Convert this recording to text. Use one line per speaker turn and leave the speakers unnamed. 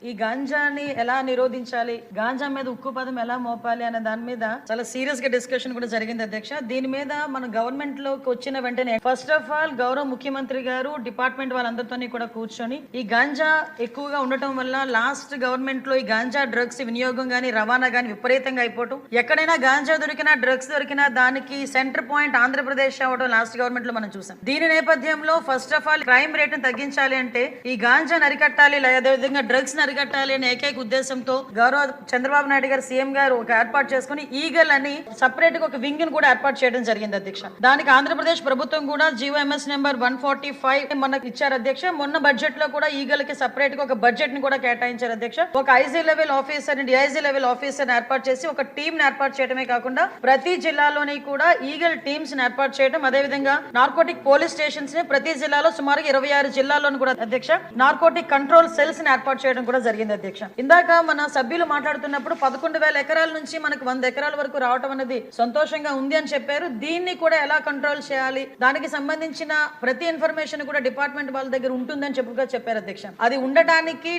ఈ గాంజాని ఎలా నిరోధించాలి, గాంజా మీద ఉక్కు పదం ఎలా మోపాలి అనే దాని మీద చాలా సీరియస్ గా డిస్కషన్ కూడా జరిగింది అధ్యక్ష. దీని మీద మన గవర్నమెంట్ లోకి వచ్చిన వెంటనే ఫస్ట్ ఆఫ్ ఆల్ గౌరవ ముఖ్యమంత్రి గారు డిపార్ట్మెంట్ వాళ్ళందరితో కూడా కూర్చొని ఈ గాంజా ఎక్కువగా ఉండటం వల్ల లాస్ట్ గవర్నమెంట్ లో ఈ గాంజా డ్రగ్స్ వినియోగం గానీ రవాణా గానీ విపరీతంగా అయిపోవటం, ఎక్కడైనా గాంజా దొరికినా డ్రగ్స్ దొరికినా దానికి సెంటర్ పాయింట్ ఆంధ్రప్రదేశ్ అవడం లాస్ట్ గవర్నమెంట్ లో మనం చూసాం. దీని నేపథ్యంలో first of all crime rate తగ్గించాలి అంటే ఈ గాంజా అరికట్టాలి, అదేవిధంగా డ్రగ్స్ అరికట్టాలి అనే ఏకైక ఉద్దేశంతో గౌరవ చంద్రబాబు నాయుడు గారు సీఎం గారు ఒక ఏర్పాటు చేసుకుని ఈగల్ అని సపరేట్ గా ఒక వింగ్ ను కూడా ఏర్పాటు చేయడం జరిగింది అధ్యక్ష. దానికి ఆంధ్రప్రదేశ్ ప్రభుత్వం కూడా జీవోఎంఎస్ నెంబర్ 145 మనకు ఇచ్చారు అధ్యక్ష. మొన్న బడ్జెట్ లో కూడా ఈగల్ కి సపరేట్ గా ఒక బడ్జెట్ ని కూడా కేటాయించారు అధ్యక్ష. ఒక IG level officer DIG level officer ఏర్పాటు చేసి ఒక టీమ్ ని ఏర్పాటు చేయడమే కాకుండా ప్రతి జిల్లాలోని కూడా ఈగల్ టీమ్స్ ని ఏర్పాటు చేయడం, అదేవిధంగా నార్కోటిక్ పోలీస్ స్టేషన్స్ ని ప్రతి జిల్లాలో సుమారుగా 26 జిల్లాల్లోని కూడా అధ్యక్ష నార్కోటిక్ కంట్రోల్ సెల్స్ ని ఏర్పాటు చేయడం కూడా జరిగింది అధ్యక్ష. ఇందాక మన సభ్యులు మాట్లాడుతున్నప్పుడు 11,000 ఎకరాల నుంచి మనకు 100 ఎకరాల వరకు రావడం అనేది సంతోషంగా ఉంది అని చెప్పారు. దీన్ని కూడా ఎలా కంట్రోల్ చేయాలి, దానికి సంబంధించిన ప్రతి ఇన్ఫర్మేషన్ కూడా డిపార్ట్మెంట్ వాళ్ళ దగ్గర ఉంటుందని చెప్పారు అధ్యక్ష. అది ఉండటానికి